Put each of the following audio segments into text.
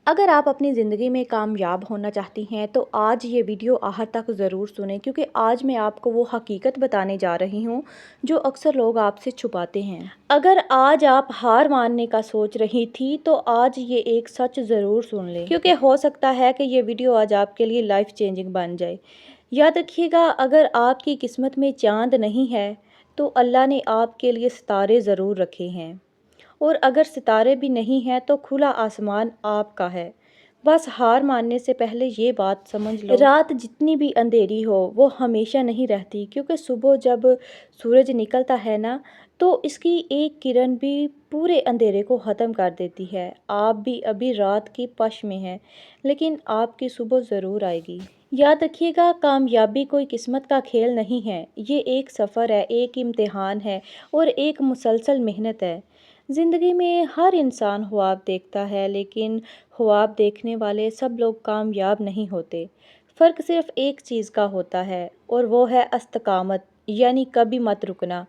اگر آپ اپنی زندگی میں کامیاب ہونا چاہتی ہیں تو آج یہ ویڈیو آخر تک ضرور سنیں، کیونکہ آج میں آپ کو وہ حقیقت بتانے جا رہی ہوں جو اکثر لوگ آپ سے چھپاتے ہیں۔ اگر آج آپ ہار ماننے کا سوچ رہی تھی تو آج یہ ایک سچ ضرور سن لیں، کیونکہ ہو سکتا ہے کہ یہ ویڈیو آج آپ کے لیے لائف چینجنگ بن جائے۔ یاد رکھیے گا، اگر آپ کی قسمت میں چاند نہیں ہے تو اللہ نے آپ کے لیے ستارے ضرور رکھے ہیں، اور اگر ستارے بھی نہیں ہیں تو کھلا آسمان آپ کا ہے۔ بس ہار ماننے سے پہلے یہ بات سمجھ لو، رات جتنی بھی اندھیری ہو وہ ہمیشہ نہیں رہتی، کیونکہ صبح جب سورج نکلتا ہے نا تو اس کی ایک کرن بھی پورے اندھیرے کو ختم کر دیتی ہے۔ آپ بھی ابھی رات کی پش میں ہیں، لیکن آپ کی صبح ضرور آئے گی۔ یاد رکھیے گا، کامیابی کوئی قسمت کا کھیل نہیں ہے، یہ ایک سفر ہے، ایک امتحان ہے اور ایک مسلسل محنت ہے۔ زندگی میں ہر انسان خواب دیکھتا ہے، لیکن خواب دیکھنے والے سب لوگ کامیاب نہیں ہوتے۔ فرق صرف ایک چیز کا ہوتا ہے اور وہ ہے استقامت، یعنی کبھی مت رکنا۔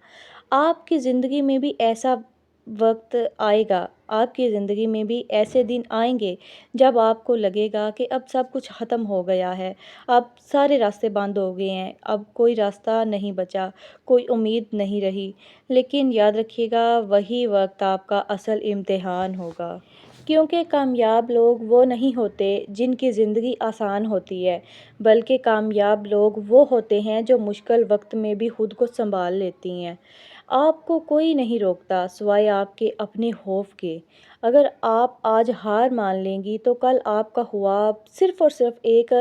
آپ کی زندگی میں بھی ایسا وقت آئے گا، آپ کی زندگی میں بھی ایسے دن آئیں گے جب آپ کو لگے گا کہ اب سب کچھ ختم ہو گیا ہے، اب سارے راستے بند ہو گئے ہیں، اب کوئی راستہ نہیں بچا، کوئی امید نہیں رہی۔ لیکن یاد رکھیے گا، وہی وقت آپ کا اصل امتحان ہوگا، کیونکہ کامیاب لوگ وہ نہیں ہوتے جن کی زندگی آسان ہوتی ہے، بلکہ کامیاب لوگ وہ ہوتے ہیں جو مشکل وقت میں بھی خود کو سنبھال لیتی ہیں۔ آپ کو کوئی نہیں روکتا سوائے آپ کے اپنے خوف کے۔ اگر آپ آج ہار مان لیں گی تو کل آپ کا خواب صرف اور صرف ایک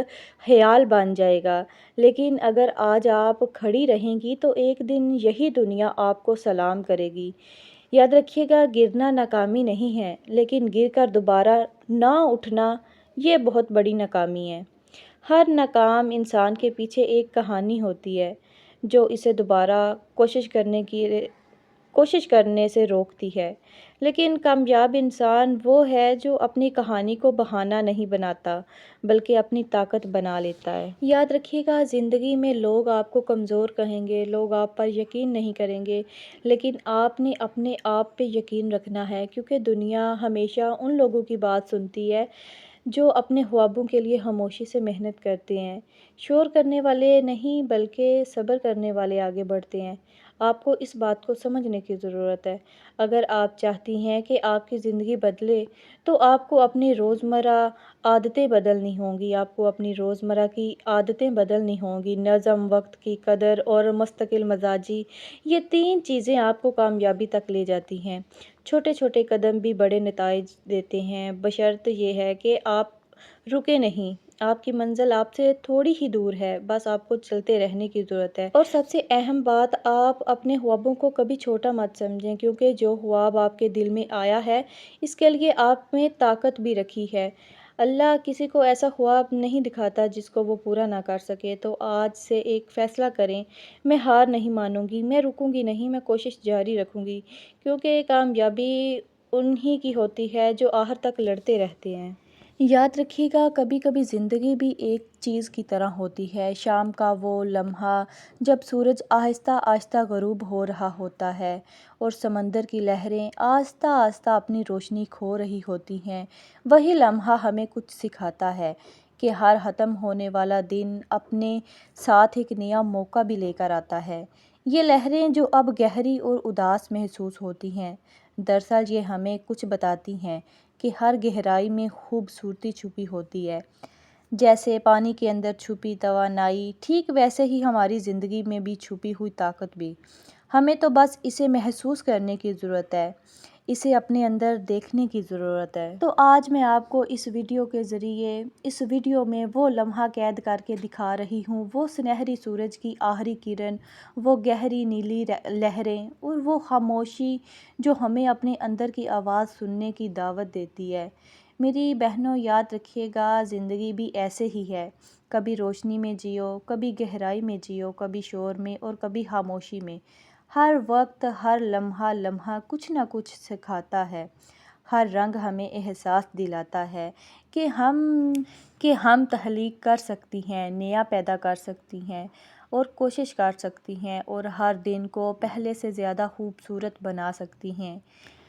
خیال بن جائے گا، لیکن اگر آج آپ کھڑی رہیں گی تو ایک دن یہی دنیا آپ کو سلام کرے گی۔ یاد رکھیے گا، گرنا ناکامی نہیں ہے، لیکن گر کر دوبارہ نہ اٹھنا یہ بہت بڑی ناکامی ہے۔ ہر ناکام انسان کے پیچھے ایک کہانی ہوتی ہے جو اسے دوبارہ کوشش کرنے سے روکتی ہے، لیکن کامیاب انسان وہ ہے جو اپنی کہانی کو بہانہ نہیں بناتا بلکہ اپنی طاقت بنا لیتا ہے۔ یاد رکھیے گا، زندگی میں لوگ آپ کو کمزور کہیں گے، لوگ آپ پر یقین نہیں کریں گے، لیکن آپ نے اپنے آپ پہ یقین رکھنا ہے، کیونکہ دنیا ہمیشہ ان لوگوں کی بات سنتی ہے جو اپنے خوابوں کے لیے خاموشی سے محنت کرتے ہیں۔ شور کرنے والے نہیں بلکہ صبر کرنے والے آگے بڑھتے ہیں۔ آپ کو اس بات کو سمجھنے کی ضرورت ہے۔ اگر آپ چاہتی ہیں کہ آپ کی زندگی بدلے تو آپ کو اپنی روزمرہ عادتیں بدلنی ہوں گی، آپ کو اپنی روزمرہ کی عادتیں بدلنی ہوں گی۔ نظم، وقت کی قدر اور مستقل مزاجی، یہ تین چیزیں آپ کو کامیابی تک لے جاتی ہیں۔ چھوٹے چھوٹے قدم بھی بڑے نتائج دیتے ہیں، بشرط یہ ہے کہ آپ رکے نہیں۔ آپ کی منزل آپ سے تھوڑی ہی دور ہے، بس آپ کو چلتے رہنے کی ضرورت ہے۔ اور سب سے اہم بات، آپ اپنے خوابوں کو کبھی چھوٹا مت سمجھیں، کیونکہ جو خواب آپ کے دل میں آیا ہے اس کے لیے آپ میں طاقت بھی رکھی ہے۔ اللہ کسی کو ایسا خواب نہیں دکھاتا جس کو وہ پورا نہ کر سکے۔ تو آج سے ایک فیصلہ کریں، میں ہار نہیں مانوں گی، میں رکوں گی نہیں، میں کوشش جاری رکھوں گی، کیونکہ کامیابی انہی کی ہوتی ہے جو آخر تک لڑتے رہتے ہیں۔ یاد رکھیے گا، کبھی کبھی زندگی بھی ایک چیز کی طرح ہوتی ہے، شام کا وہ لمحہ جب سورج آہستہ آہستہ غروب ہو رہا ہوتا ہے اور سمندر کی لہریں آہستہ آہستہ اپنی روشنی کھو رہی ہوتی ہیں۔ وہی لمحہ ہمیں کچھ سکھاتا ہے کہ ہر ختم ہونے والا دن اپنے ساتھ ایک نیا موقع بھی لے کر آتا ہے۔ یہ لہریں جو اب گہری اور اداس محسوس ہوتی ہیں، دراصل یہ ہمیں کچھ بتاتی ہیں کہ ہر گہرائی میں خوبصورتی چھپی ہوتی ہے۔ جیسے پانی کے اندر چھپی توانائی، ٹھیک ویسے ہی ہماری زندگی میں بھی چھپی ہوئی طاقت بھی۔ ہمیں تو بس اسے محسوس کرنے کی ضرورت ہے، اسے اپنے اندر دیکھنے کی ضرورت ہے۔ تو آج میں آپ کو اس ویڈیو کے ذریعے، اس ویڈیو میں وہ لمحہ قید کر کے دکھا رہی ہوں، وہ سنہری سورج کی آخری کرن، وہ گہری نیلی لہریں اور وہ خاموشی جو ہمیں اپنے اندر کی آواز سننے کی دعوت دیتی ہے۔ میری بہنوں، یاد رکھیے گا، زندگی بھی ایسے ہی ہے، کبھی روشنی میں جیو، کبھی گہرائی میں جیو، کبھی شور میں اور کبھی خاموشی میں۔ ہر وقت، ہر لمحہ کچھ نہ کچھ سکھاتا ہے، ہر رنگ ہمیں احساس دلاتا ہے کہ ہم تخلیق کر سکتی ہیں، نیا پیدا کر سکتی ہیں اور کوشش کر سکتی ہیں اور ہر دن کو پہلے سے زیادہ خوبصورت بنا سکتی ہیں۔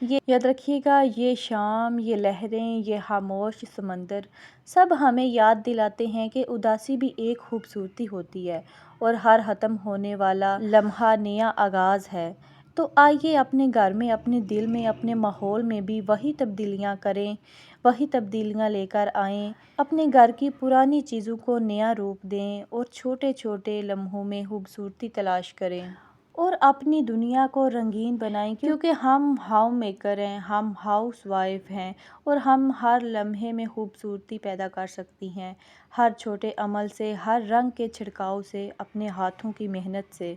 یہ یاد رکھیے گا، یہ شام، یہ لہریں، یہ خاموش سمندر سب ہمیں یاد دلاتے ہیں کہ اداسی بھی ایک خوبصورتی ہوتی ہے اور ہر ختم ہونے والا لمحہ نیا آغاز ہے۔ تو آئیے اپنے گھر میں، اپنے دل میں، اپنے ماحول میں بھی وہی تبدیلیاں کریں، وہی تبدیلیاں لے کر آئیں، اپنے گھر کی پرانی چیزوں کو نیا روپ دیں اور چھوٹے چھوٹے لمحوں میں خوبصورتی تلاش کریں اور اپنی دنیا کو رنگین بنائیں، کیونکہ ہم ہوم میکر ہیں، ہم ہاؤس وائف ہیں اور ہم ہر لمحے میں خوبصورتی پیدا کر سکتی ہیں، ہر چھوٹے عمل سے، ہر رنگ کے چھڑکاؤ سے، اپنے ہاتھوں کی محنت سے۔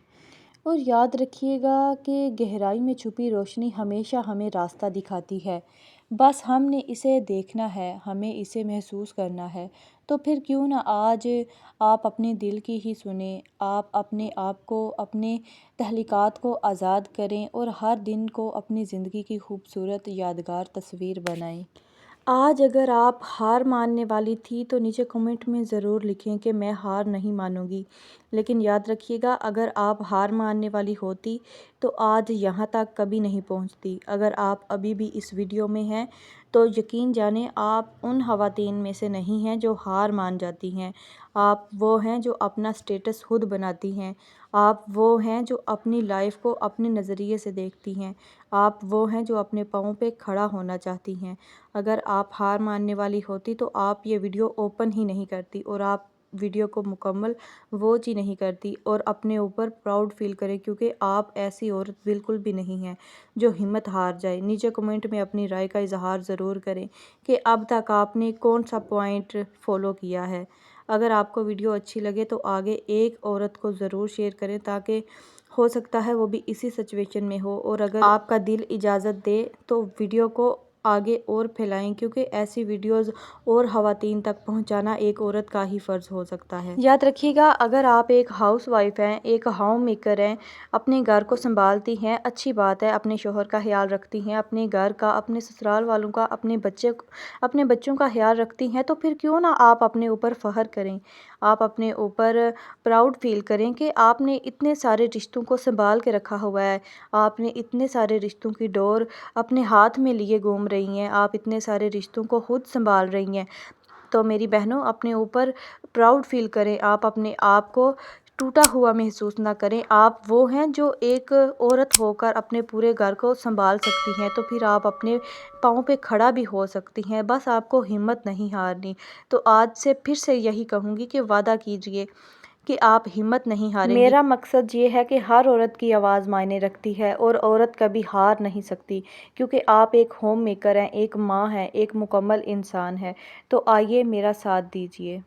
اور یاد رکھیے گا کہ گہرائی میں چھپی روشنی ہمیشہ ہمیں راستہ دکھاتی ہے، بس ہم نے اسے دیکھنا ہے، ہمیں اسے محسوس کرنا ہے۔ تو پھر کیوں نہ آج آپ اپنے دل کی ہی سنیں، آپ اپنے آپ کو، اپنے تخلیقات کو آزاد کریں اور ہر دن کو اپنی زندگی کی خوبصورت یادگار تصویر بنائیں۔ آج اگر آپ ہار ماننے والی تھی تو نیچے کمنٹ میں ضرور لکھیں کہ میں ہار نہیں مانوں گی، لیکن یاد رکھیے گا اگر آپ ہار ماننے والی ہوتی تو آج یہاں تک کبھی نہیں پہنچتی۔ اگر آپ ابھی بھی اس ویڈیو میں ہیں تو یقین جانیں آپ ان خواتین میں سے نہیں ہیں جو ہار مان جاتی ہیں، آپ وہ ہیں جو اپنا سٹیٹس خود بناتی ہیں، آپ وہ ہیں جو اپنی لائف کو اپنے نظریے سے دیکھتی ہیں، آپ وہ ہیں جو اپنے پاؤں پہ کھڑا ہونا چاہتی ہیں۔ اگر آپ ہار ماننے والی ہوتی تو آپ یہ ویڈیو اوپن ہی نہیں کرتی اور آپ ویڈیو کو مکمل واچ ہی نہیں کرتی اور اپنے اوپر پراؤڈ فیل کریں، کیونکہ آپ ایسی عورت بالکل بھی نہیں ہیں جو ہمت ہار جائے۔ نیچے کمنٹ میں اپنی رائے کا اظہار ضرور کریں کہ اب تک آپ نے کون سا پوائنٹ فالو کیا ہے۔ اگر آپ کو ویڈیو اچھی لگے تو آگے ایک عورت کو ضرور شیئر کریں تاکہ ہو سکتا ہے وہ بھی اسی سچویشن میں ہو، اور اگر آپ کا دل اجازت دے تو ویڈیو کو آگے اور پھیلائیں، کیونکہ ایسی ویڈیوز اور خواتین تک پہنچانا ایک عورت کا ہی فرض ہو سکتا ہے۔ یاد رکھیے گا اگر آپ ایک ہاؤس وائف ہیں، ایک ہوم میکر ہیں، اپنے گھر کو سنبھالتی ہیں، اچھی بات ہے، اپنے شوہر کا خیال رکھتی ہیں، اپنے گھر کا، اپنے سسرال والوں کا، اپنے بچوں کا خیال رکھتی ہیں، تو پھر کیوں نہ آپ اپنے اوپر فخر کریں، آپ اپنے اوپر پراؤڈ فیل کریں کہ آپ نے اتنے سارے رشتوں کو سنبھال کے رکھا ہوا ہے، آپ نے اتنے سارے رشتوں کی ڈور اپنے ہاتھ میں لیے گھوم رہی ہیں، آپ اتنے سارے رشتوں کو خود سنبھال رہی ہیں۔ تو میری بہنوں اپنے اوپر پراؤڈ فیل کریں، آپ اپنے آپ کو ٹوٹا ہوا محسوس نہ کریں، آپ وہ ہیں جو ایک عورت ہو کر اپنے پورے گھر کو سنبھال سکتی ہیں، تو پھر آپ اپنے پاؤں پہ کھڑا بھی ہو سکتی ہیں، بس آپ کو ہمت نہیں ہارنی۔ تو آج سے پھر سے یہی کہوں گی کہ وعدہ کیجئے کہ آپ ہمت نہیں ہاریں گی۔ میرا مقصد یہ ہے کہ ہر عورت کی آواز معنی رکھتی ہے اور عورت کبھی ہار نہیں سکتی، کیونکہ آپ ایک ہوم میکر ہیں، ایک ماں ہیں، ایک مکمل انسان ہے۔ تو آئیے میرا ساتھ دیجئے۔